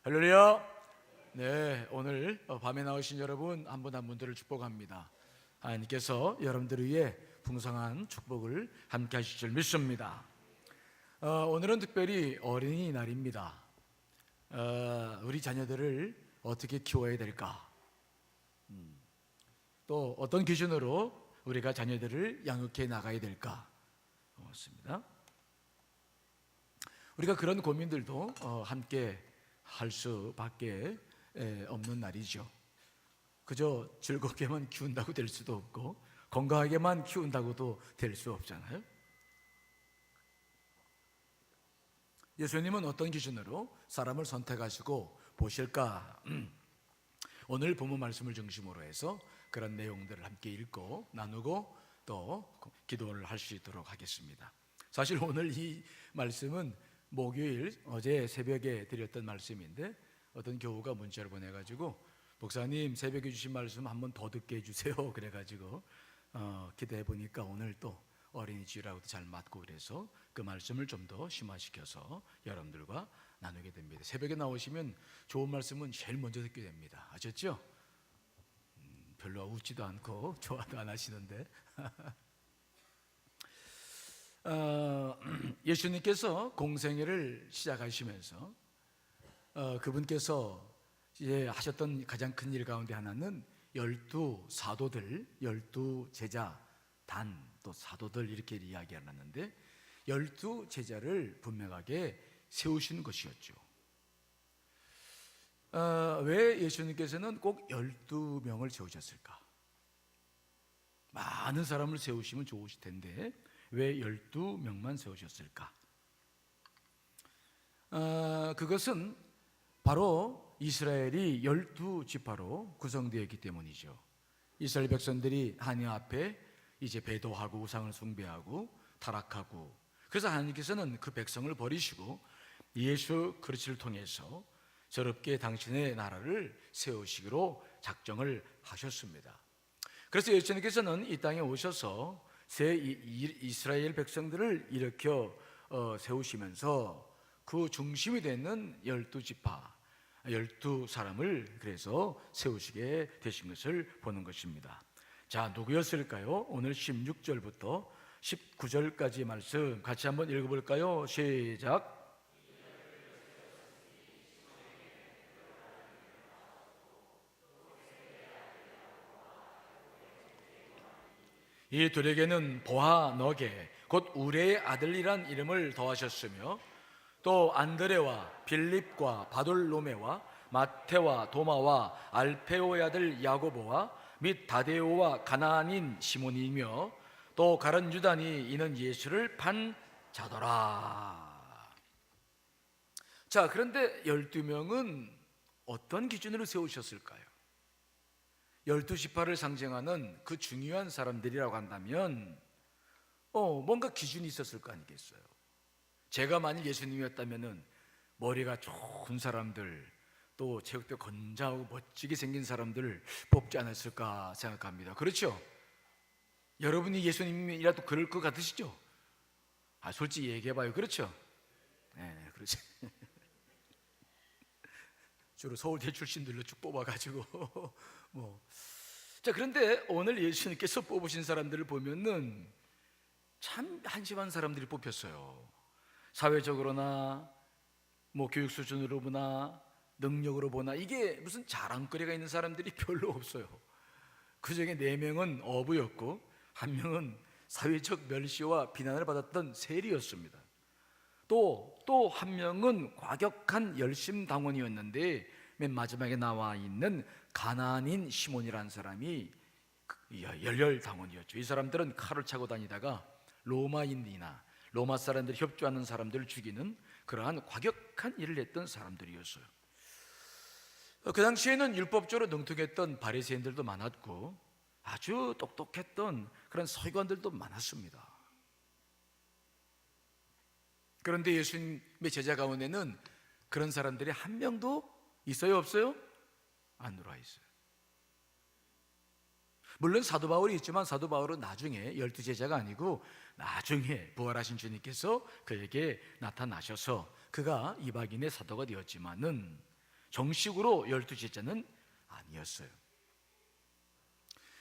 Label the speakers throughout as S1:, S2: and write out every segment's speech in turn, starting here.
S1: 할렐루야. 네, 오늘 밤에 나오신 여러분 한 분 한 분들을 축복합니다. 하나님께서 여러분들을 위해 풍성한 축복을 함께 하실 줄 믿습니다. 오늘은 특별히 어린이날입니다. 우리 자녀들을 어떻게 키워야 될까? 또 어떤 기준으로 우리가 자녀들을 양육해 나가야 될까? 그렇습니다. 우리가 그런 고민들도 함께 할 수밖에 없는 날이죠. 그저 즐겁게만 키운다고 될 수도 없고 건강하게만 키운다고도 될 수 없잖아요. 예수님은 어떤 기준으로 사람을 선택하시고 보실까? 오늘 본문 말씀을 중심으로 해서 그런 내용들을 함께 읽고 나누고 또 기도를 할 수 있도록 하겠습니다. 사실 오늘 이 말씀은 목요일 어제 새벽에 드렸던 말씀인데 어떤 교우가 문자를 보내가지고 목사님 새벽에 주신 말씀 한번 더 듣게 해주세요 그래가지고 기대해 보니까 오늘 또 어린이 주일하고도 잘 맞고 그래서 그 말씀을 좀 더 심화시켜서 여러분들과 나누게 됩니다. 새벽에 나오시면 좋은 말씀은 제일 먼저 듣게 됩니다. 아셨죠? 별로 웃지도 않고 좋아도 안 하시는데 예수님께서 공생애를 시작하시면서 그분께서 이제 하셨던 가장 큰 일 가운데 하나는 12사도들, 12제자 단, 또 사도들 이렇게 이야기하는데 12제자를 분명하게 세우신 것이었죠. 왜 예수님께서는 꼭 12명을 세우셨을까? 많은 사람을 세우시면 좋으실 텐데 왜 12명만 세우셨을까? 그것은 바로 이스라엘이 12지파로 구성되어 있기 때문이죠. 이스라엘 백성들이 하나님 앞에 이제 배도하고 우상을 숭배하고 타락하고, 그래서 하나님께서는 그 백성을 버리시고 예수 그리스도를 통해서 저롭게 당신의 나라를 세우시기로 작정을 하셨습니다. 그래서 예수님께서는 이 땅에 오셔서 새 이스라엘 백성들을 일으켜 세우시면서 그 중심이 되는 12지파 12사람을 그래서 세우시게 되신 것을 보는 것입니다. 자, 누구였을까요? 오늘 16절부터 19절까지 말씀 같이 한번 읽어볼까요? 시작. 이 둘에게는 보아 너게 곧 우레의 아들이란 이름을 더하셨으며 또 안드레와 빌립과 바돌로메와 마테와 도마와 알페오의 아들 야고보와 및 다데오와 가나안인 시몬이며 또 가룟 유다니 이는 예수를 판 자더라. 자, 그런데 12명은 어떤 기준으로 세우셨을까요? 12지파를 상징하는 그 중요한 사람들이라고 한다면 뭔가 기준이 있었을 거 아니겠어요? 제가 만일 예수님이었다면 머리가 좋은 사람들, 또 체격도 건장하고 멋지게 생긴 사람들을 뽑지 않았을까 생각합니다. 그렇죠? 여러분이 예수님이라도 그럴 것 같으시죠? 솔직히 얘기해봐요. 그렇죠? 네, 그렇죠. 주로 서울대 출신들로 쭉 뽑아가지고 자, 그런데 오늘 예수님께서 뽑으신 사람들을 보면은 참 한심한 사람들이 뽑혔어요. 사회적으로나 교육 수준으로 보나 능력으로 보나 이게 무슨 자랑거리가 있는 사람들이 별로 없어요. 그 중에 4명은 어부였고 1명은 사회적 멸시와 비난을 받았던 세리였습니다. 또 1명은 과격한 열심당원이었는데 맨 마지막에 나와 있는 가나안인 시몬이라는 사람이 열렬당원이었죠. 이 사람들은 칼을 차고 다니다가 로마인이나 로마 사람들이 협조하는 사람들을 죽이는 그러한 과격한 일을 했던 사람들이었어요. 그 당시에는 율법적으로 능통했던 바리새인들도 많았고 아주 똑똑했던 그런 서기관들도 많았습니다. 그런데 예수님의 제자 가운데는 그런 사람들이 한 명도 있어요, 없어요? 안 들어와 있어요. 물론 사도 바울이 있지만 사도 바울은 나중에 12제자가 아니고 나중에 부활하신 주님께서 그에게 나타나셔서 그가 이방인의 사도가 되었지만은 정식으로 12 제자는 아니었어요.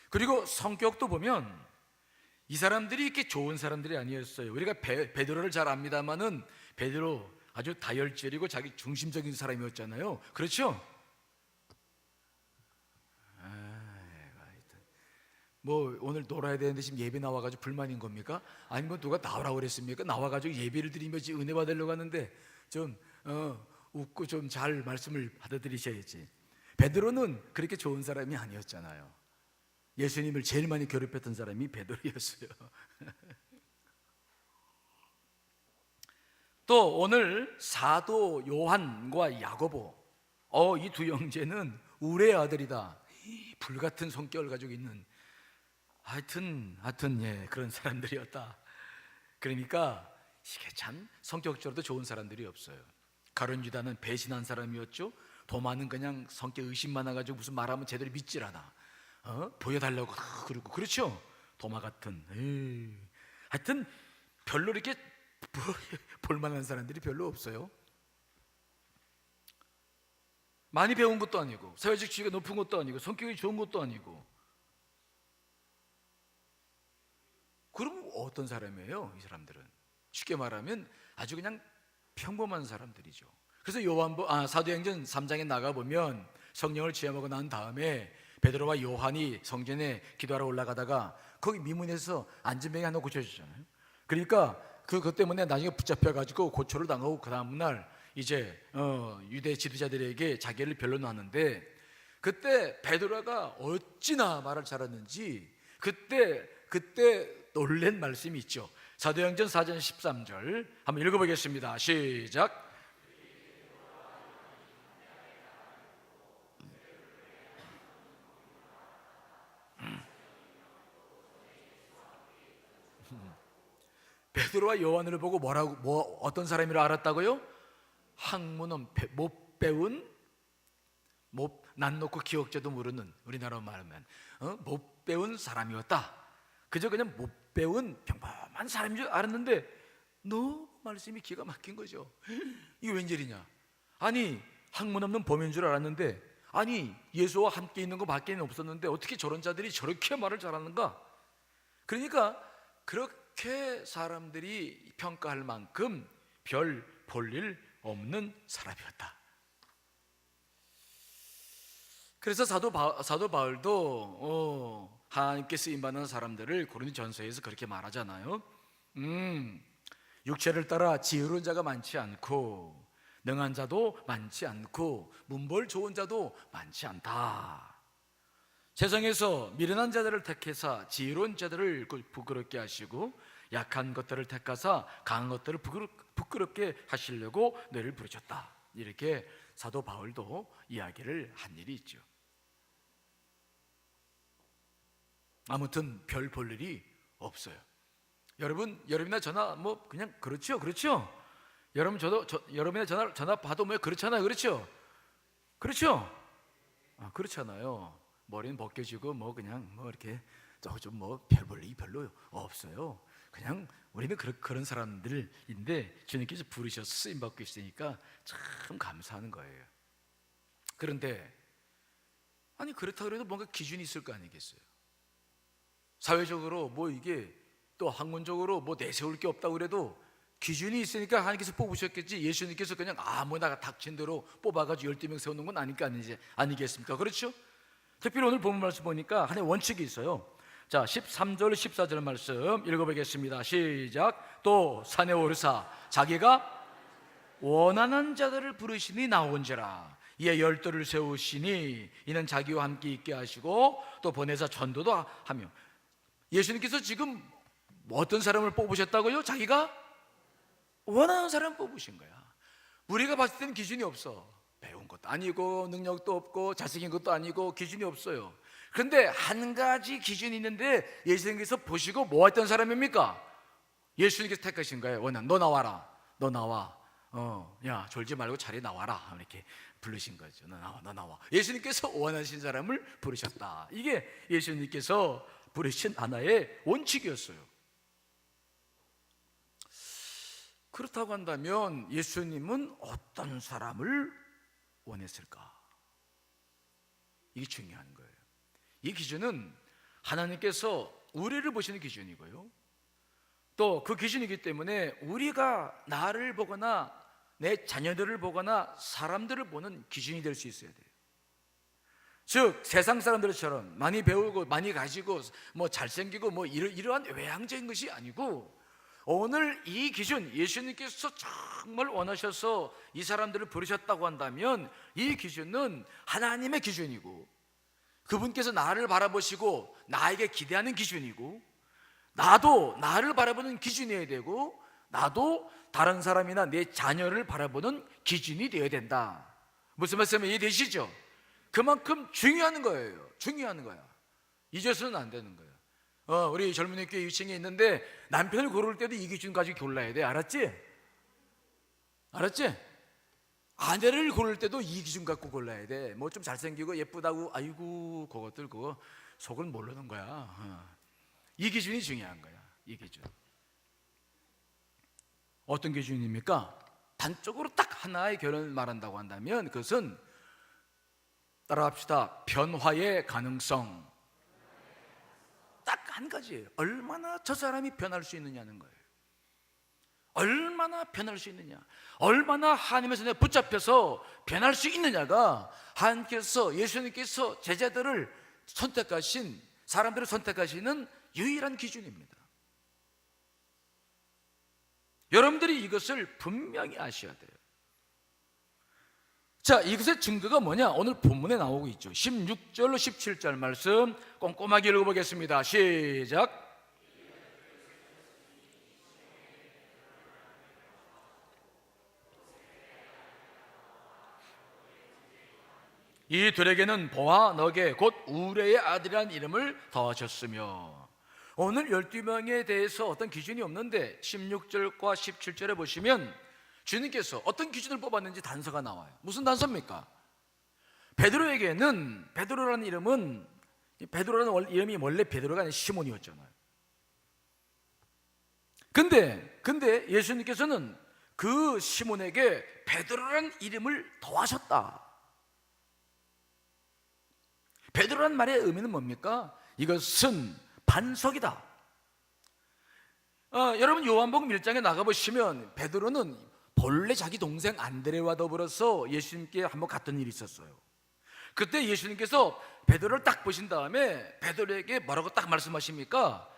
S1: 그리고 성격도 보면 이 사람들이 이렇게 좋은 사람들이 아니었어요. 우리가 베드로를 잘 압니다만은 베드로 아주 다혈질이고 자기 중심적인 사람이었잖아요. 그렇죠? 뭐 오늘 놀아야 되는데 지금 예배 나와가지고 불만인 겁니까? 아니면 누가 나오라고 그랬습니까? 나와가지고 예배를 드리면서 은혜 받으려고 하는데 좀 웃고 좀 잘 말씀을 받아들이셔야지. 베드로는 그렇게 좋은 사람이 아니었잖아요. 예수님을 제일 많이 괴롭혔던 사람이 베드로였어요. 또 오늘 사도 요한과 야고보, 이 두 형제는 우레의 아들이다. 불같은 성격을 가지고 있는 하여튼 그런 사람들이었다. 그러니까 이게 참 성격적으로도 좋은 사람들이 없어요. 가룟 유다는 배신한 사람이었죠. 도마는 그냥 성격 의심 많아가지고 무슨 말하면 제대로 믿질 않아. 보여달라고 그러고, 그렇죠? 도마 같은. 하여튼 별로 이렇게 볼만한 사람들이 별로 없어요. 많이 배운 것도 아니고 사회적 지위가 높은 것도 아니고 성격이 좋은 것도 아니고. 그럼 어떤 사람이에요? 이 사람들은 쉽게 말하면 아주 그냥 평범한 사람들이죠. 그래서 사도행전 3장에 나가보면 성령을 체험하고 난 다음에 베드로와 요한이 성전에 기도하러 올라가다가 거기 미문에서 안전병이 하나 고쳐주잖아요. 그러니까 그것 때문에 나중에 붙잡혀가지고 고초를 당하고 그 다음날 이제 유대 지도자들에게 자기를 변론하는데, 그때 베드로가 어찌나 말을 잘하는지 그때 놀란 말씀이 있죠. 사도행전 4장 13절 한번 읽어보겠습니다. 시작. 베드로와 요한을 보고 어떤 사람이라 알았다고요? 학문은 못 배운, 난 놓고 기억자도 모르는, 우리나라로 말하면 못 배운 사람이었다. 그저 그냥 못 배운 평범한 사람인 줄 알았는데 너무 말씀이 기가 막힌 거죠. 이게 웬일이냐? 아니 학문 없는 범인 줄 알았는데, 아니 예수와 함께 있는 거 밖에는 없었는데 어떻게 저런 자들이 저렇게 말을 잘하는가? 그러니까 그렇게 사람들이 평가할 만큼 별 볼 일 없는 사람이었다. 그래서 사도 바울도 하나님께 쓰임받는 사람들을 고린도전서에서 그렇게 말하잖아요. 육체를 따라 지혜로운 자가 많지 않고 능한 자도 많지 않고 문벌 좋은 자도 많지 않다. 세상에서 미련한 자들을 택해서 지혜로운 자들을 부끄럽게 하시고 약한 것들을 택하사 강한 것들을 부끄럽게 하시려고 너를 부르셨다. 이렇게 사도 바울도 이야기를 한 일이 있죠. 아무튼 별 볼 일이 없어요. 여러분이나 저나 뭐 그냥 그렇죠. 여러분이나 전화 봐도 뭐 그렇잖아요. 그렇죠? 그렇잖아요. 머리는 벗겨지고 뭐 그냥 뭐 이렇게 좀 뭐 별 볼 일이 별로 없어요. 그냥 우리는 그런 사람들인데 주님께서 부르셔서 쓰임 받고 있으니까 참 감사하는 거예요. 그런데 아니 그렇다고 해도 뭔가 기준이 있을 거 아니겠어요? 사회적으로 뭐 이게 또 학문적으로 뭐 내세울 게 없다고 그래도 기준이 있으니까 하나님께서 뽑으셨겠지. 예수님께서 그냥 아무나 닥친 대로 뽑아가지고 12명 세우는 건 아니겠습니까? 그렇죠? 특별히 오늘 본문 말씀 보니까 하나의 원칙이 있어요. 자, 13절 14절 말씀 읽어보겠습니다. 시작. 또 산에 오르사 자기가 원하는 자들을 부르시니 나온지라. 이에 12를 세우시니 이는 자기와 함께 있게 하시고 또 보내사 전도도 하며. 예수님께서 지금 어떤 사람을 뽑으셨다고요? 자기가 원하는 사람 뽑으신 거야. 우리가 봤을 때는 기준이 없어. 배운 것도 아니고 능력도 없고 잘생긴 것도 아니고 기준이 없어요. 그런데 한 가지 기준이 있는데 예수님께서 보시고 뭐 했던 사람입니까? 예수님께서 택하신 거예요. 너 나와라. 너 나와. 야 졸지 말고 자리에 나와라. 이렇게 부르신 거죠. 너 나와. 예수님께서 원하신 사람을 부르셨다. 이게 예수님께서 부르신 하나의 원칙이었어요. 그렇다고 한다면 예수님은 어떤 사람을 원했을까? 이게 중요한 거예요. 이 기준은 하나님께서 우리를 보시는 기준이고요, 또 그 기준이기 때문에 우리가 나를 보거나 내 자녀들을 보거나 사람들을 보는 기준이 될 수 있어야 돼요. 즉 세상 사람들처럼 많이 배우고 많이 가지고 뭐 잘생기고 뭐 이러한 외향적인 것이 아니고, 오늘 이 기준, 예수님께서 정말 원하셔서 이 사람들을 부르셨다고 한다면 이 기준은 하나님의 기준이고, 그분께서 나를 바라보시고 나에게 기대하는 기준이고, 나도 나를 바라보는 기준이어야 되고, 나도 다른 사람이나 내 자녀를 바라보는 기준이 되어야 된다. 무슨 말씀이 이해되시죠? 그만큼 중요한 거예요. 중요한 거야. 잊어서는 안 되는 거예요. 우리 젊은이 교회 유치원에 있는데 남편을 고를 때도 이 기준 가지고 골라야 돼. 알았지? 알았지? 아내를 고를 때도 이 기준 갖고 골라야 돼. 뭐 좀 잘생기고 예쁘다고, 아이고 그것들 그거 속은 모르는 거야. 이 기준이 중요한 거야. 이 기준. 어떤 기준입니까? 단적으로 딱 하나의 결혼을 말한다고 한다면 그것은, 따라합시다, 변화의 가능성. 딱 한 가지예요. 얼마나 저 사람이 변할 수 있느냐는 거예요. 얼마나 변할 수 있느냐, 얼마나 하나님의 손에 붙잡혀서 변할 수 있느냐가 하나님께서, 예수님께서 제자들을 선택하신, 사람들을 선택하시는 유일한 기준입니다. 여러분들이 이것을 분명히 아셔야 돼요. 자, 이것의 증거가 뭐냐? 오늘 본문에 나오고 있죠. 16절로 17절 말씀 꼼꼼하게 읽어보겠습니다. 시작. 이들에게는 보아 너게 곧 우레의 아들이라는 이름을 더하셨으며. 오늘 12명에 대해서 어떤 기준이 없는데 16절과 17절에 보시면 주님께서 어떤 기준을 뽑았는지 단서가 나와요. 무슨 단서입니까? 베드로에게는, 베드로라는 이름은, 베드로라는 이름이 원래 베드로가 아니라 시몬이었잖아요. 근데 예수님께서는 그 시몬에게 베드로라는 이름을 더하셨다. 베드로라는 말의 의미는 뭡니까? 이것은 반석이다. 여러분 요한복음 1장에 나가보시면 베드로는 본래 자기 동생 안드레와 더불어서 예수님께 한번 갔던 일이 있었어요. 그때 예수님께서 베드로를 딱 보신 다음에 베드로에게 뭐라고 딱 말씀하십니까?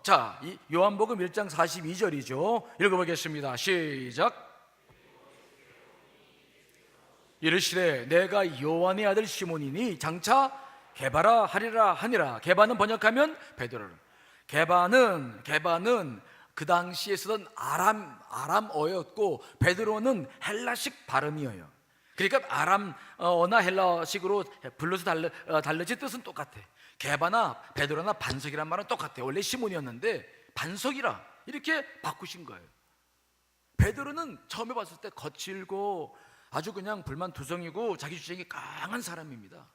S1: 자, 이 요한복음 1장 42절이죠. 읽어보겠습니다. 시작. 이르시되 내가 요한의 아들 시몬이니 장차 게바라 하리라 하니라. 게바는 번역하면 베드로를. 게바는 그 당시에 쓰던 아람어였고 베드로는 헬라식 발음이에요. 그러니까 아람어나 헬라식으로 불러서 달라진 뜻은 똑같아. 게바나 베드로나 반석이란 말은 똑같아. 원래 시몬이었는데 반석이라 이렇게 바꾸신 거예요. 베드로는 처음에 봤을 때 거칠고 아주 그냥 불만투성이고 자기 주장이 강한 사람입니다.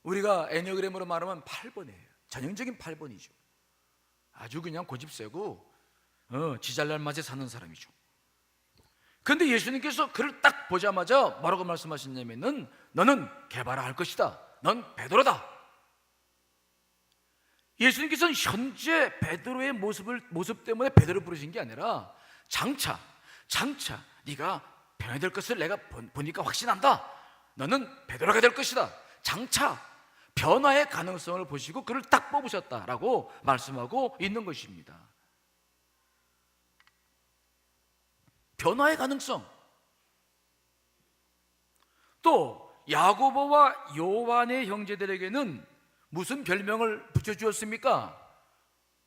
S1: 우리가 애니어그램으로 말하면 8번이에요. 전형적인 8번이죠. 아주 그냥 고집세고 지잘날 맛에 사는 사람이죠. 그런데 예수님께서 그를 딱 보자마자 뭐라고 말씀하셨냐면은 너는 게바라 할 것이다. 넌 베드로다. 예수님께서는 현재 베드로의 모습 때문에 베드로 부르신 게 아니라 장차 네가 변해야 될 것을 내가 보니까 확신한다. 너는 베드로가 될 것이다. 장차 변화의 가능성을 보시고 그를 딱 뽑으셨다라고 말씀하고 있는 것입니다. 변화의 가능성. 또 야고보와 요한의 형제들에게는 무슨 별명을 붙여주었습니까?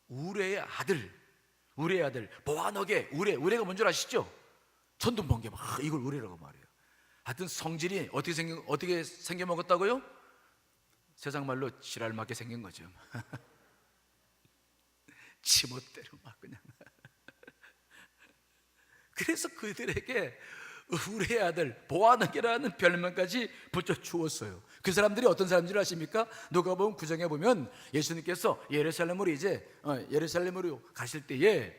S1: 우레의 아들. 보아너게. 우레가 뭔 줄 아시죠? 천둥번개 막 이걸 우레라고 말해요. 하여튼 성질이 어떻게 생겨 먹었다고요? 세상 말로 지랄맞게 생긴 거죠. 지멋대로 막 그냥. 그래서 그들에게 우레의 아들 보아너게라는 별명까지 붙여주었어요. 그 사람들이 어떤 사람인지 아십니까? 누가복음 9장에 보면 예수님께서 예루살렘으로 가실 때에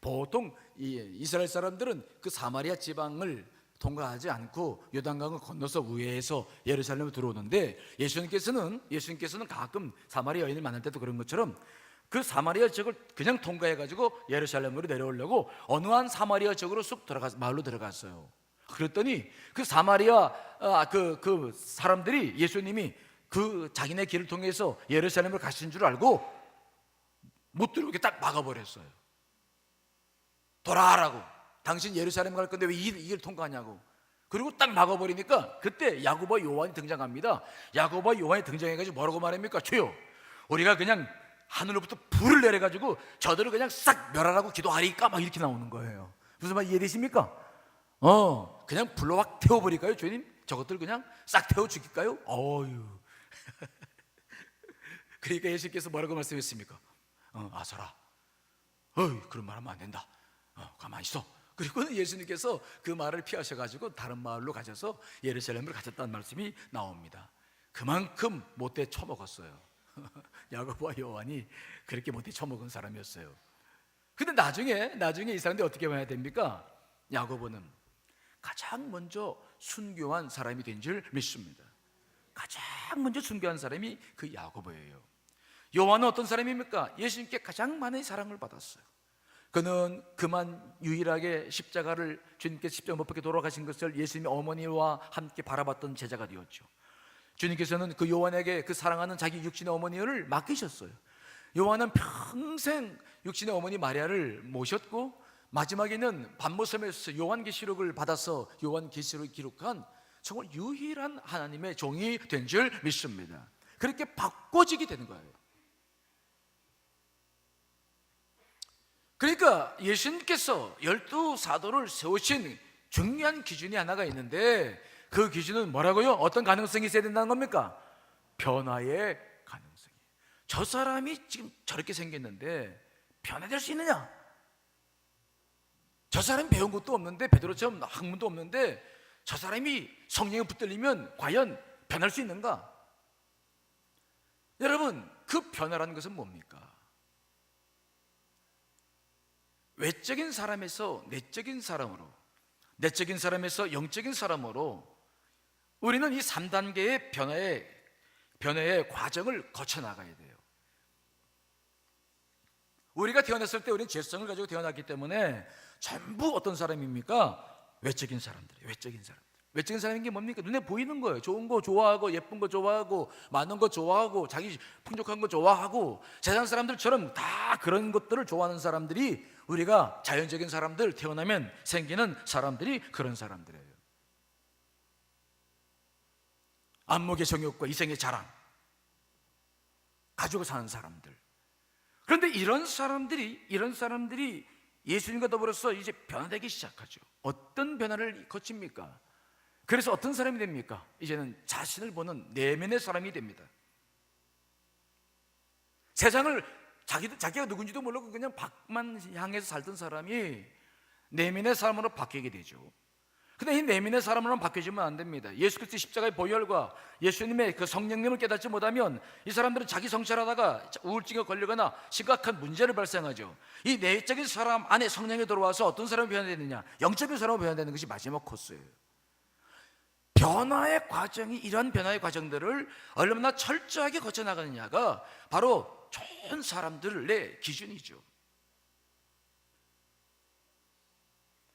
S1: 보통 이스라엘 사람들은 그 사마리아 지방을 통과하지 않고 요단강을 건너서 우회해서 예루살렘으로 들어오는데 예수님께서는 가끔 사마리아 여인을 만날 때도 그런 것처럼 그 사마리아 지역을 그냥 통과해가지고 예루살렘으로 내려오려고 어느 한 사마리아 지역으로 쑥 마을로 들어갔어요. 그랬더니 그 사마리아 그 사람들이 예수님이 그 자기네 길을 통해서 예루살렘을 가신 줄 알고 못 들어오게 딱 막아버렸어요. 돌아가라고. 당신 예루살렘 갈 건데 왜 이 길을 통과하냐고. 그리고 딱 막아버리니까 그때 야고보와 요한이 등장합니다. 야고보와 요한이 등장해가지고 뭐라고 말합니까? 주여, 우리가 그냥 하늘로부터 불을 내려가지고 저들을 그냥 싹 멸하라고 기도하리까? 막 이렇게 나오는 거예요. 무슨 말 이해되십니까? 그냥 불로 확 태워버릴까요, 주님? 저것들 그냥 싹 태워 죽일까요? 어휴. 그러니까 예수님께서 뭐라고 말씀했습니까? 아서라, 그런 말 하면 안 된다. 가만히 있어. 그리고 예수님께서 그 말을 피하셔가지고 다른 마을로 가셔서 예루살렘을 가셨다는 말씀이 나옵니다. 그만큼 못돼 처먹었어요. 야고보와 요한이 그렇게 못돼 처먹은 사람이었어요. 근데 나중에 이 사람들이 어떻게 봐야 됩니까? 야고보는 가장 먼저 순교한 사람이 된 줄 믿습니다. 가장 먼저 순교한 사람이 그 야고보예요. 요한은 어떤 사람입니까? 예수님께 가장 많은 사랑을 받았어요. 그는 그만 유일하게 십자가를 주님께서 십자가 못 박혀 돌아가신 것을 예수님의 어머니와 함께 바라봤던 제자가 되었죠. 주님께서는 그 요한에게 그 사랑하는 자기 육신의 어머니를 맡기셨어요. 요한은 평생 육신의 어머니 마리아를 모셨고 마지막에는 반모섬에서 요한계시록을 받아서 요한계시록을 기록한 정말 유일한 하나님의 종이 된 줄 믿습니다. 그렇게 바꿔지게 되는 거예요. 그러니까 예수님께서 12사도를 세우신 중요한 기준이 하나가 있는데 그 기준은 뭐라고요? 어떤 가능성이 있어야 된다는 겁니까? 변화의 가능성이. 저 사람이 지금 저렇게 생겼는데 변화될 수 있느냐? 저 사람이 배운 것도 없는데 베드로처럼 학문도 없는데 저 사람이 성령에 붙들리면 과연 변할 수 있는가? 여러분, 그 변화라는 것은 뭡니까? 외적인 사람에서 내적인 사람으로, 내적인 사람에서 영적인 사람으로 우리는 이 3단계의 변화의 과정을 거쳐나가야 돼요. 우리가 태어났을 때 우리는 죄성을 가지고 태어났기 때문에 전부 어떤 사람입니까? 외적인 사람들이에요. 외적인 사람인 게 뭡니까? 눈에 보이는 거예요. 좋은 거 좋아하고 예쁜 거 좋아하고 많은 거 좋아하고 자기 풍족한 거 좋아하고 세상 사람들처럼 다 그런 것들을 좋아하는 사람들이 우리가 자연적인 사람들 태어나면 생기는 사람들이 그런 사람들이에요. 안목의 정욕과 이생의 자랑 가지고 사는 사람들. 그런데 이런 사람들이 예수님과 더불어서 이제 변화되기 시작하죠. 어떤 변화를 거칩니까? 그래서 어떤 사람이 됩니까? 이제는 자신을 보는 내면의 사람이 됩니다. 세상을 자기가 누군지도 모르고 그냥 밖만 향해서 살던 사람이 내면의 사람으로 바뀌게 되죠. 근데 이 내면의 사람으로는 바뀌어지면 안 됩니다. 예수 그리스도의 십자가의 보혈과 예수님의 그 성령님을 깨닫지 못하면 이 사람들은 자기 성찰하다가 우울증에 걸리거나 심각한 문제를 발생하죠. 이 내적인 사람 안에 성령이 들어와서 어떤 사람이 변화되느냐? 영적인 사람으로 변화되는 것이 마지막 코스예요. 변화의 과정이, 이러한 변화의 과정들을 얼마나 철저하게 거쳐나가느냐가 바로 좋은 사람들의 기준이죠.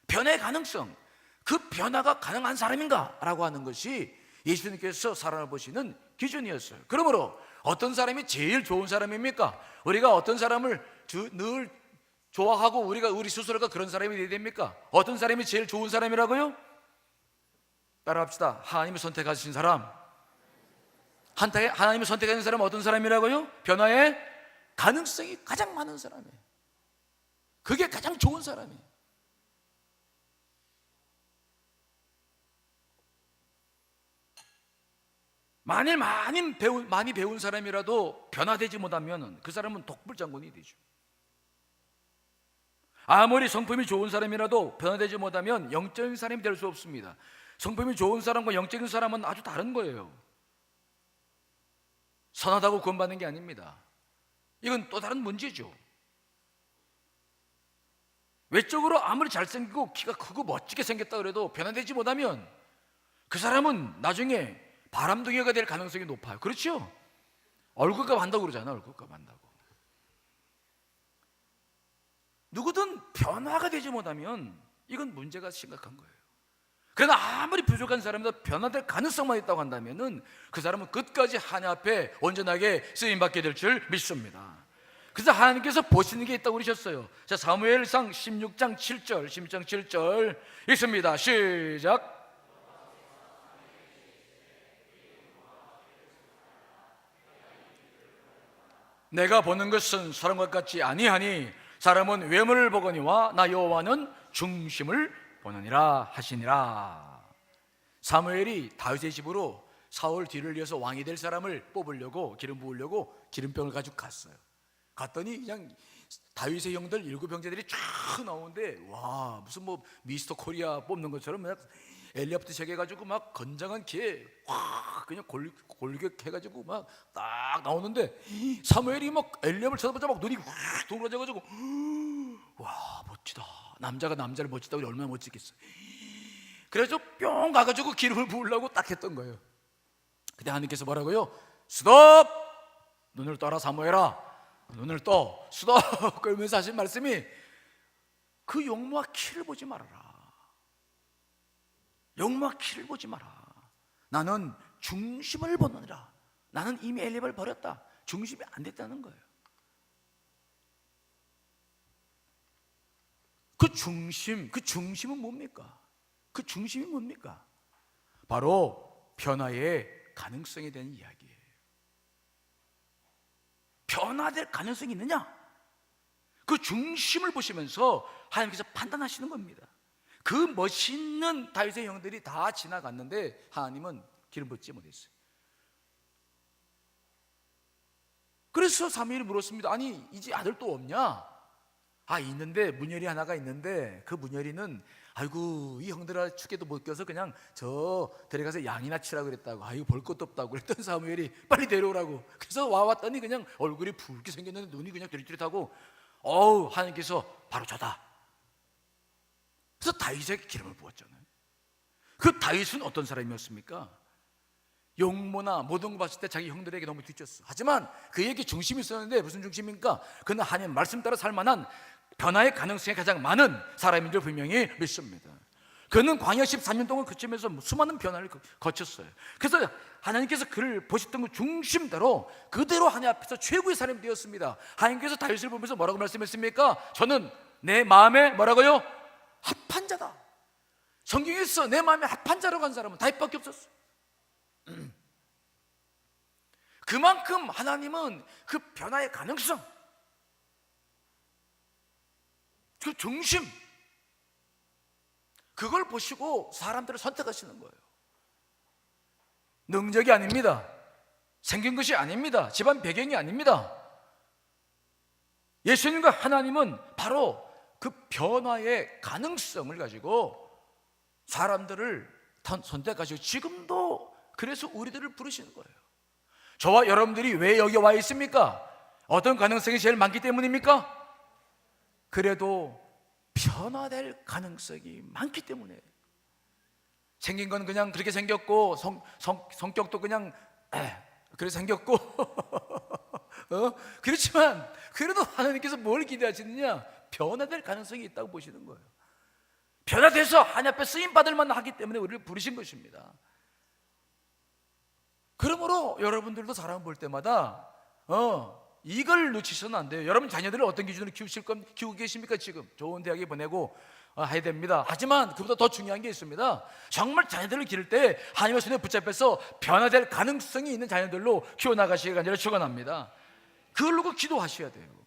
S1: 변화의 가능성, 그 변화가 가능한 사람인가? 라고 하는 것이 예수님께서 사람을 보시는 기준이었어요. 그러므로 어떤 사람이 제일 좋은 사람입니까? 우리가 어떤 사람을 늘 좋아하고 우리 스스로가 그런 사람이 되어야 됩니까? 어떤 사람이 제일 좋은 사람이라고요? 따라합시다. 하나님이 선택하신 사람. 하나님이 선택하신 사람은 어떤 사람이라고요? 변화의 가능성이 가장 많은 사람이에요. 그게 가장 좋은 사람이에요. 만일 많이 배운 사람이라도 변화되지 못하면 그 사람은 독불장군이 되죠. 아무리 성품이 좋은 사람이라도 변화되지 못하면 영적인 사람이 될 수 없습니다. 성품이 좋은 사람과 영적인 사람은 아주 다른 거예요. 선하다고 구원받는 게 아닙니다. 이건 또 다른 문제죠. 외적으로 아무리 잘생기고 키가 크고 멋지게 생겼다 그래도 변화되지 못하면 그 사람은 나중에 바람둥이가 될 가능성이 높아요. 그렇죠? 얼굴값 한다고 그러잖아. 얼굴값 한다고. 누구든 변화가 되지 못하면 이건 문제가 심각한 거예요. 그러나 아무리 부족한 사람이라도 변화될 가능성만 있다고 한다면 그 사람은 끝까지 하나님 앞에 온전하게 쓰임받게 될 줄 믿습니다. 그래서 하나님께서 보시는 게 있다고 그러셨어요. 자, 사무엘상 16장 7절 16장 7절 읽습니다. 시작. 내가 보는 것은 사람과 같지 아니하니 사람은 외모를 보거니와 나 여호와는 중심을 보느니라 하시니라. 사무엘이 다윗의 집으로 사울 뒤를 이어서 왕이 될 사람을 뽑으려고 기름 부으려고 기름병을 가지고 갔어요. 갔더니 그냥 다윗의 형들 7형제들이 쫙 나오는데 와, 무슨 뭐 미스터 코리아 뽑는 것처럼 막 엘리압도 제게가지고 막 건장한 개 확 그냥 골격해가지고 막 딱 나오는데 사무엘이 막 엘리압을 쳐다보자 막 눈이 확 동그라져가지고 와, 멋지다. 남자가 남자를 멋지다고 얼마나 멋지겠어. 그래서 뿅 가가지고 기름을 부으려고 딱 했던 거예요. 근데 하나님께서 뭐라고요? 스톱! 눈을 떠라 사무엘아. 눈을 떠. 스톱! 그러면서 하신 말씀이 그 용모와 키를 보지 말아라. 용모와 키를 보지 마라. 나는 중심을 보느니라. 나는 이미 엘리압을 버렸다. 중심이 안 됐다는 거예요. 그 중심은 뭡니까? 그 중심이 뭡니까? 바로 변화의 가능성에 대한 이야기예요. 변화될 가능성이 있느냐? 그 중심을 보시면서 하나님께서 판단하시는 겁니다. 그 멋있는 다윗의 형들이 다 지나갔는데 하나님은 기름 붓지 못했어요. 그래서 사무엘이 물었습니다. 아니, 이제 아들 또 없냐? 아, 있는데 문열이 하나가 있는데 그 문열이는 아이고 이 형들아 축에도 못 껴서 그냥 저 데려가서 양이나 치라고 그랬다고. 아이고 볼 것도 없다고 그랬던 사무엘이 빨리 데려오라고. 그래서 와왔더니 그냥 얼굴이 붉게 생겼는데 눈이 그냥 뚜릿뚜릿하고 하나님께서 바로 저다. 그래서 다윗에게 기름을 부었잖아요. 그 다윗은 어떤 사람이었습니까? 용모나 모든 거 봤을 때 자기 형들에게 너무 뒤졌어. 하지만 그에게 중심이 있었는데 무슨 중심입니까? 그는 하나님 말씀 따라 살 만한 변화의 가능성이 가장 많은 사람인 줄 분명히 믿습니다. 그는 광야 14년 동안 그쯤에서 수많은 변화를 거쳤어요. 그래서 하나님께서 그를 보셨던 그 중심대로 그대로 하나님 앞에서 최고의 사람이 되었습니다. 하나님께서 다윗을 보면서 뭐라고 말씀했습니까? 저는 내 마음에 뭐라고요? 합한 자다. 성경에서 내 마음에 합한 자라고 한 사람은 다윗밖에 없었어. 그만큼 하나님은 그 변화의 가능성, 그 중심, 그걸 보시고 사람들을 선택하시는 거예요. 능력이 아닙니다. 생긴 것이 아닙니다. 집안 배경이 아닙니다. 예수님과 하나님은 바로 그 변화의 가능성을 가지고 사람들을 선택하시고 지금도 그래서 우리들을 부르시는 거예요. 저와 여러분들이 왜 여기 와 있습니까? 어떤 가능성이 제일 많기 때문입니까? 그래도 변화될 가능성이 많기 때문에. 생긴 건 그냥 그렇게 생겼고 성격도 그냥 그렇게 생겼고 그렇지만 그래도 하나님께서 뭘 기대하시느냐? 변화될 가능성이 있다고 보시는 거예요. 변화돼서 하나님 앞에 쓰임받을 만한 하기 때문에 우리를 부르신 것입니다. 그러므로 여러분들도 사람 볼 때마다 이걸 놓치셔서는 안 돼요. 여러분 자녀들을 어떤 기준으로 키우고 계십니까? 지금 좋은 대학에 보내고 해야 됩니다. 하지만 그보다 더 중요한 게 있습니다. 정말 자녀들을 기를 때 하나님의 손에 붙잡혀서 변화될 가능성이 있는 자녀들로 키워나가시기가 아니라 축원합니다. 그걸 놓고 기도하셔야 돼요.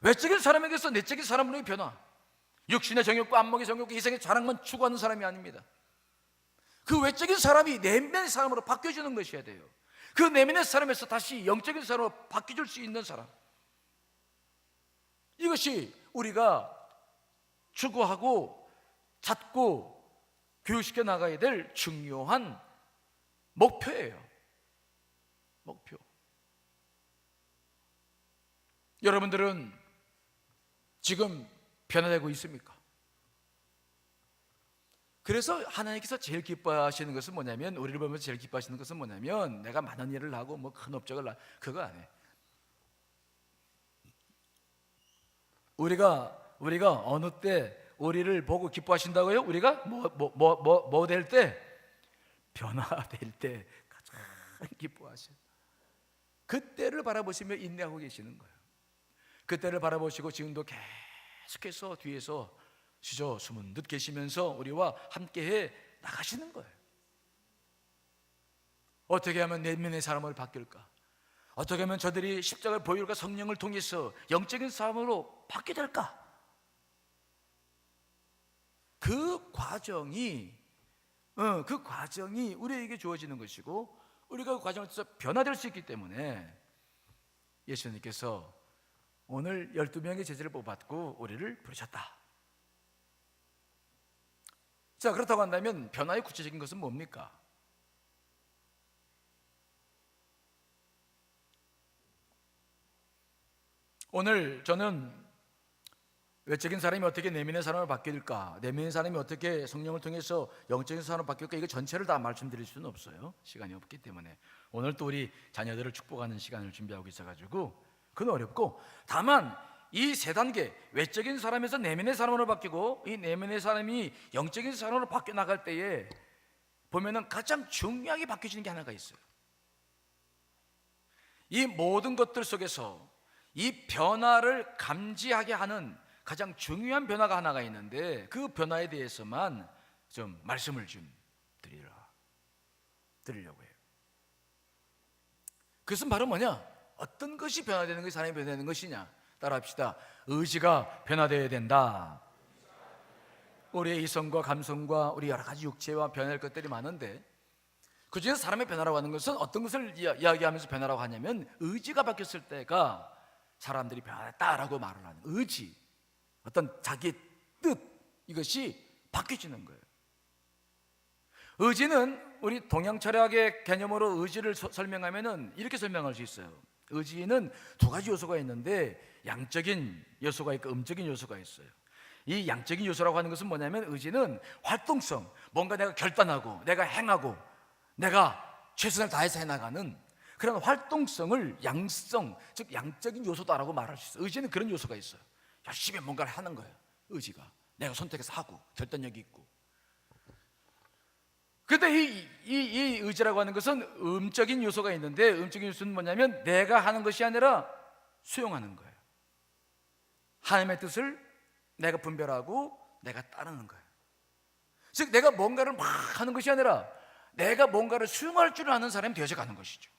S1: 외적인 사람에게서 내적인 사람으로의 변화, 육신의 정욕과 안목의 정욕과 이생의 자랑만 추구하는 사람이 아닙니다. 그 외적인 사람이 내면의 사람으로 바뀌어주는 것이어야 돼요. 그 내면의 사람에서 다시 영적인 사람으로 바뀌어줄 수 있는 사람, 이것이 우리가 추구하고 찾고 교육시켜 나가야 될 중요한 목표예요. 목표. 여러분들은 지금 변화되고 있습니까? 그래서 하나님께서 제일 기뻐하시는 것은 뭐냐면, 우리를 보면서 제일 기뻐하시는 것은 뭐냐면, 내가 많은 일을 하고 뭐 큰 업적을 그거 안 해. 우리가 어느 때 우리를 보고 기뻐하신다고요? 우리가 뭐 될 때? 변화될 때 가장 기뻐하셔요. 그때를 바라보시며 인내하고 계시는 거예요. 그때를 바라보시고 지금도 계속해서 뒤에서 시저 숨은 듯 계시면서 우리와 함께해 나가시는 거예요. 어떻게 하면 내면의 사람을 바뀔까? 어떻게 하면 저들이 십자가의 보혈과 성령을 통해서 영적인 사람으로 바뀌게 될까? 그 과정이 우리에게 주어지는 것이고, 우리가 그 과정을 통해서 변화될 수 있기 때문에 예수님께서 오늘 12명의 제자를 뽑았고 우리를 부르셨다. 자, 그렇다고 한다면 변화의 구체적인 것은 뭡니까? 오늘 저는 외적인 사람이 어떻게 내면의 사람을 바뀔까, 내면의 사람이 어떻게 성령을 통해서 영적인 사람으로 바뀔까, 이거 전체를 다 말씀드릴 수는 없어요. 시간이 없기 때문에. 오늘 또 우리 자녀들을 축복하는 시간을 준비하고 있어가지고 그건 어렵고, 다만 이 세 단계, 외적인 사람에서 내면의 사람으로 바뀌고 이 내면의 사람이 영적인 사람으로 바뀌어 나갈 때에 보면은 가장 중요하게 바뀌어지는 게 하나가 있어요. 이 모든 것들 속에서 이 변화를 감지하게 하는 가장 중요한 변화가 하나가 있는데, 그 변화에 대해서만 좀 말씀을 좀 드리려고 해요. 그것은 바로 뭐냐? 어떤 것이 변화되는 것이 사람이 변화되는 것이냐? 따라합시다. 의지가 변화되어야 된다. 우리의 이성과 감성과 우리 여러 가지 육체와 변화할 것들이 많은데, 그 중에서 사람의 변화라고 하는 것은 어떤 것을 이야기하면서 변화라고 하냐면, 의지가 바뀌었을 때가 사람들이 변화했다라고 말을 하는, 의지, 어떤 자기의 뜻, 이것이 바뀌어지는 거예요. 의지는 우리 동양 철학의 개념으로 의지를 설명하면은 이렇게 설명할 수 있어요. 의지는 두 가지 요소가 있는데, 양적인 요소가 있고 음적인 요소가 있어요. 이 양적인 요소라고 하는 것은 뭐냐면, 의지는 활동성, 뭔가 내가 결단하고 내가 행하고 내가 최선을 다해서 해나가는 그런 활동성을 양성, 즉 양적인 요소다라고 말할 수 있어요. 의지는 그런 요소가 있어요. 열심히 뭔가를 하는 거예요. 의지가 내가 선택해서 하고 결단력이 있고. 그런데 이 의지라고 하는 것은 음적인 요소가 있는데, 음적인 요소는 뭐냐면 내가 하는 것이 아니라 수용하는 거예요. 하나님의 뜻을 내가 분별하고 내가 따르는 거예요. 즉 내가 뭔가를 막 하는 것이 아니라 내가 뭔가를 수용할 줄 아는 사람이 되어져 가는 것이죠.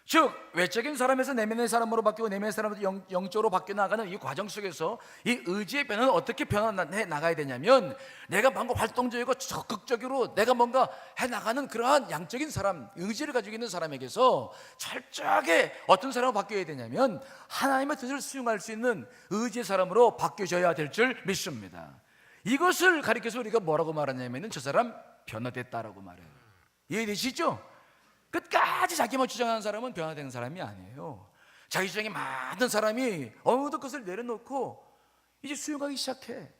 S1: 즉 외적인 사람에서 내면의 사람으로 바뀌고 내면의 사람으로 영적으로 바뀌어 나가는 이 과정 속에서 이 의지의 변화는 어떻게 변화해 나가야 되냐면, 내가 뭔가 활동적이고 적극적으로 내가 뭔가 해나가는 그러한 양적인 사람, 의지를 가지고 있는 사람에게서 철저하게 어떤 사람으로 바뀌어야 되냐면, 하나님의 뜻을 수용할 수 있는 의지의 사람으로 바뀌어져야 될 줄 믿습니다. 이것을 가리켜서 우리가 뭐라고 말하냐면, 저 사람 변화됐다라고 말해요. 이해되시죠? 끝까지 자기만 주장하는 사람은 변화된 사람이 아니에요. 자기 주장이 많은 사람이 어느덧 그것을 내려놓고 이제 수용하기 시작해.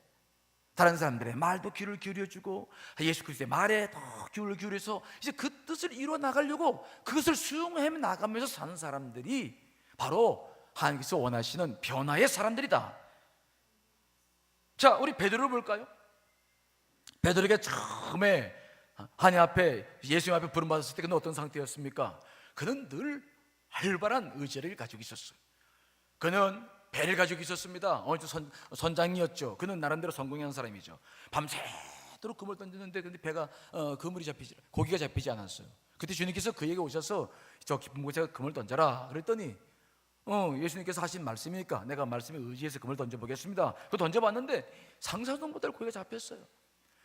S1: 다른 사람들의 말도 귀를 기울여주고 예수 그리스도의 말에 더 귀를 기울여서 이제 그 뜻을 이루어 나가려고 그것을 수용해 나가면서 사는 사람들이 바로 하나님께서 원하시는 변화의 사람들이다. 자, 우리 베드로를 볼까요? 베드로에게 처음에 하나님 앞에, 예수님 앞에 부름받았을 때 그는 어떤 상태였습니까? 그는 늘 활발한 의지를 가지고 있었어요. 그는 배를 가지고 있었습니다. 선장이었죠. 그는 나름대로 성공한 사람이죠. 밤새도록 그물 던지는데 근데 배가 고기가 잡히지 않았어요. 그때 주님께서 그에게 오셔서 저 깊은 곳에 그물 던져라 그랬더니 예수님께서 하신 말씀이니까 내가 말씀에 의지해서 그물 던져보겠습니다. 그 던져봤는데 상상도 못할 고기가 잡혔어요.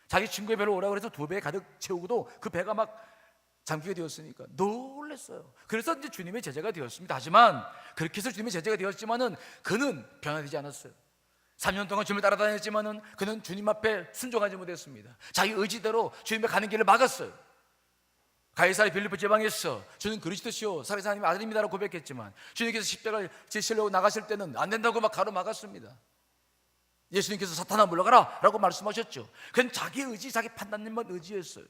S1: 자기 친구의 배로 오라고 해서 2배 가득 채우고도 그 배가 막 잠기게 되었으니까 놀랐어요. 그래서 이제 주님의 제자가 되었습니다. 하지만 그렇게 해서 주님의 제자가 되었지만은 그는 변화되지 않았어요. 3년 동안 주님을 따라다녔지만은 그는 주님 앞에 순종하지 못했습니다. 자기 의지대로 주님의 가는 길을 막았어요. 가이사랴 빌립보 지방에서 주는 그리스도시요 살아계신 하나님의 아들입니다라고 고백했지만 주님께서 십자가를 지시려고 나가실 때는 안 된다고 막 가로막았습니다. 예수님께서 사탄아 물러가라 라고 말씀하셨죠. 그건 자기 의지, 자기 판단님만 의지했어요.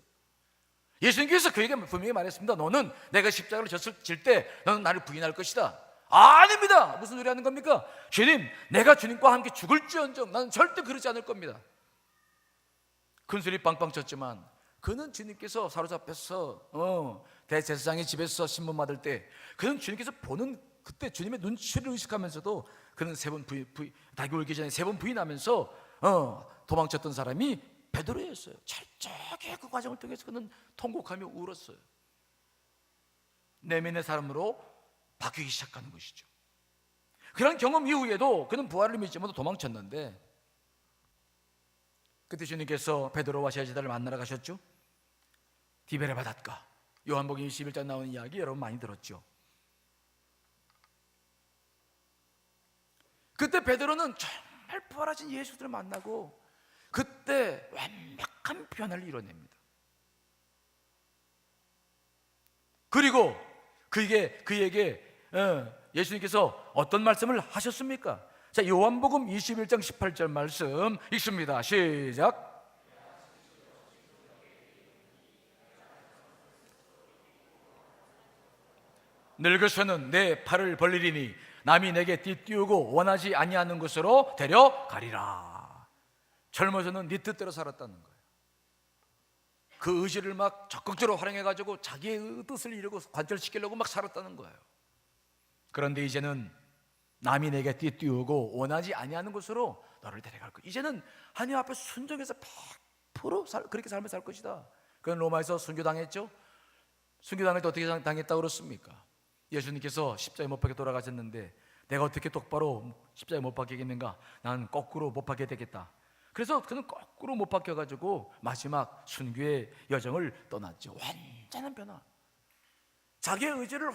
S1: 예수님께서 그에게 분명히 말했습니다. 너는 내가 십자가를 질 때 너는 나를 부인할 것이다. 아닙니다. 무슨 소리 하는 겁니까? 주님, 내가 주님과 함께 죽을지언정 나는 절대 그러지 않을 겁니다. 큰 소리 빵빵 쳤지만 그는 주님께서 사로잡혀서 대제사장의 집에서 신문 받을 때 그는 주님께서 보는 그때 주님의 눈치를 의식하면서도 그는 닭이 울기 전에 3번 부인하면서 도망쳤던 사람이 베드로였어요. 철저하게 그 과정을 통해서 그는 통곡하며 울었어요. 내면의 사람으로 바뀌기 시작하는 것이죠. 그런 경험 이후에도 그는 부활을 믿지 못하고 도망쳤는데 그때 주님께서 베드로와 제자들을 만나러 가셨죠. 디베레 바닷가, 요한복음 21장 나오는 이야기 여러분 많이 들었죠. 그때 베드로는 정말 부활하신 예수들을 만나고 그때 완벽한 변화를 이뤄냅니다. 그리고 그에게 예수님께서 어떤 말씀을 하셨습니까? 자, 요한복음 21장 18절 말씀 읽습니다. 시작. 늙어서는 내 팔을 벌리리니 남이 내게 띠띠우고 원하지 아니하는 곳으로 데려가리라. 젊어서는 네 뜻대로 살았다는 거예요. 그 의지를 막 적극적으로 활용해가지고 자기의 뜻을 이루고 관철시키려고 막 살았다는 거예요. 그런데 이제는 남이 내게 띠띠우고 원하지 아니하는 곳으로 너를 데려갈 거야. 이제는 하나님 앞에 순종해서 100% 그렇게 삶을 살 것이다. 그건 로마에서 순교당했죠. 순교당할 때 어떻게 당했다고 그렇습니까? 예수님께서 십자가에 못 박혀 돌아가셨는데 내가 어떻게 똑바로 십자가에 못 박히겠는가? 나는 거꾸로 못 박혀야 되겠다. 그래서 그는 거꾸로 못 박혀가지고 마지막 순교의 여정을 떠났죠. 완전한 변화. 자기의 의지를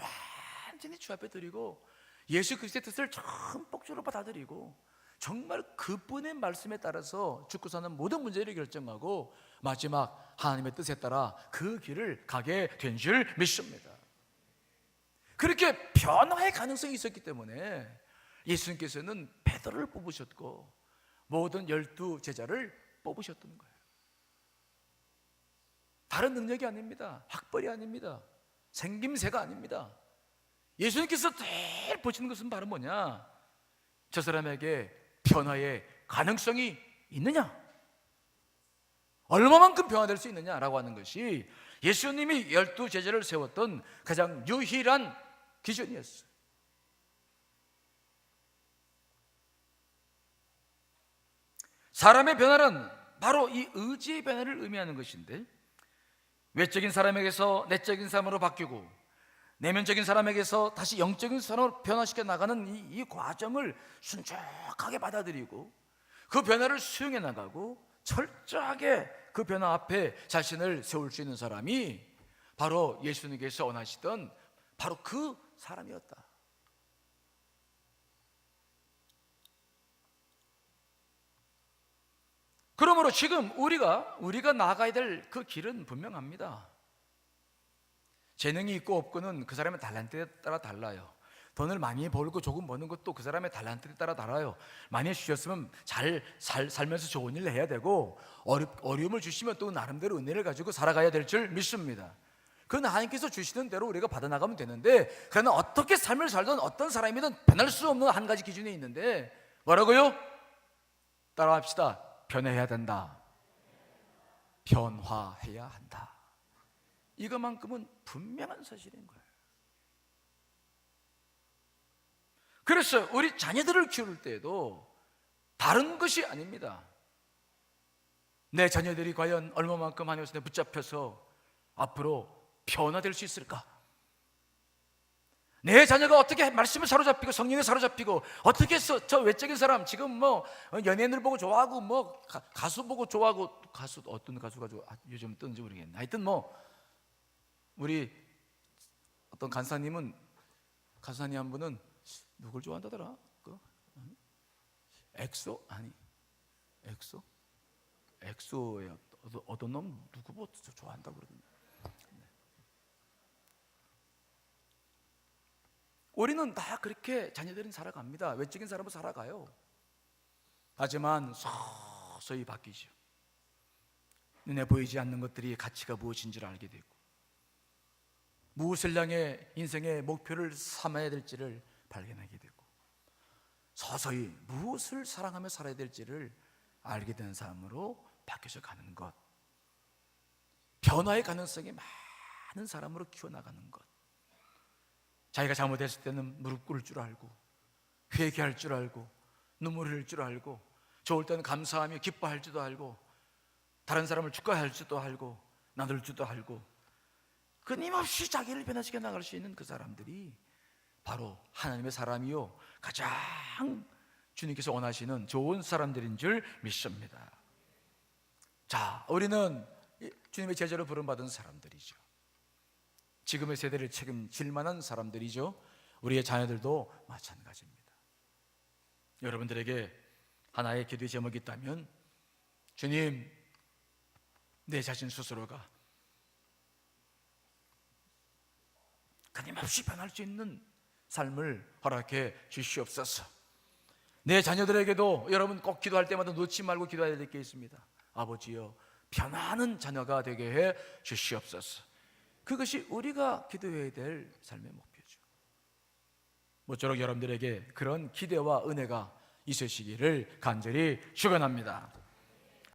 S1: 완전히 주 앞에 드리고 예수 그리스도의 뜻을 전폭적으로 받아들이고 정말 그분의 말씀에 따라서 죽고 사는 모든 문제를 결정하고 마지막 하나님의 뜻에 따라 그 길을 가게 된 줄 믿습니다. 그렇게 변화의 가능성이 있었기 때문에 예수님께서는 베드로를 뽑으셨고 모든 12 제자를 뽑으셨던 거예요. 다른 능력이 아닙니다. 학벌이 아닙니다. 생김새가 아닙니다. 예수님께서 제일 보시는 것은 바로 뭐냐? 저 사람에게 변화의 가능성이 있느냐? 얼마만큼 변화될 수 있느냐라고 하는 것이 예수님이 12 제자를 세웠던 가장 유일한 기준이었어요. 사람의 변화는 바로 이 의지의 변화를 의미하는 것인데 외적인 사람에게서 내적인 사람으로 바뀌고 내면적인 사람에게서 다시 영적인 사람으로 변화시켜 나가는 이 과정을 순종하게 받아들이고 그 변화를 수용해 나가고 철저하게 그 변화 앞에 자신을 세울 수 있는 사람이 바로 예수님께서 원하시던 바로 그 사람이었다. 그러므로 지금 우리가 나아가야 될 그 길은 분명합니다. 재능이 있고 없고는 그 사람의 달란트에 따라 달라요. 돈을 많이 벌고 조금 버는 것도 그 사람의 달란트에 따라 달라요. 많이 주셨으면 잘 살면서 좋은 일을 해야 되고 어려움을 주시면 또 나름대로 은혜를 가지고 살아가야 될 줄 믿습니다. 그건 하나님께서 주시는 대로 우리가 받아나가면 되는데 그러나 어떻게 삶을 살든 어떤 사람이든 변할 수 없는 한 가지 기준이 있는데 뭐라고요? 따라합시다. 변해야 된다. 변화해야 한다. 이것만큼은 분명한 사실인 거예요. 그래서 우리 자녀들을 키울 때에도 다른 것이 아닙니다. 내 자녀들이 과연 얼마만큼 하나님의 손에 붙잡혀서 앞으로 변화될 수 있을까? 내 자녀가 어떻게 말씀에 사로잡히고 성령에 사로잡히고 어떻게 해서 저 외적인 사람 지금 뭐 연예인을 보고 좋아하고 뭐 가수 보고 좋아하고 가수 어떤 가수가 요즘 뜨는지 모르겠네. 하여튼 뭐 우리 어떤 간사님 한 분은 누굴 좋아한다더라? 엑소? 아니 엑소의 어떤 놈 누구 뭐 좋아한다고 그러던데. 우리는 다 그렇게 자녀들은 살아갑니다. 외적인 사람은 살아가요. 하지만 서서히 바뀌죠. 눈에 보이지 않는 것들이 가치가 무엇인지를 알게 되고, 무엇을 향해 인생의 목표를 삼아야 될지를 발견하게 되고, 서서히 무엇을 사랑하며 살아야 될지를 알게 되는 사람으로 바뀌어져 가는 것, 변화의 가능성이 많은 사람으로 키워나가는 것. 자기가 잘못했을 때는 무릎 꿇을 줄 알고, 회개할 줄 알고, 눈물 흘릴 줄 알고, 좋을 때는 감사하며 기뻐할 줄도 알고, 다른 사람을 축하할 줄도 알고, 나눌 줄도 알고, 끊임없이 자기를 변화시켜 나갈 수 있는 그 사람들이 바로 하나님의 사람이요, 가장 주님께서 원하시는 좋은 사람들인 줄 믿습니다. 자, 우리는 주님의 제자로 부름받은 사람들이죠. 지금의 세대를 책임질 만한 사람들이죠. 우리의 자녀들도 마찬가지입니다. 여러분들에게 하나의 기도의 제목이 있다면, 주님, 내 자신 스스로가 끊임없이 변할 수 있는 삶을 허락해 주시옵소서. 내 자녀들에게도 여러분 꼭 기도할 때마다 놓지 말고 기도해야 될 게 있습니다. 아버지여, 변화하는 자녀가 되게 해 주시옵소서. 그것이 우리가 기도해야 될 삶의 목표죠. 모쪼록 여러분들에게 그런 기대와 은혜가 있으시기를 간절히 축원합니다.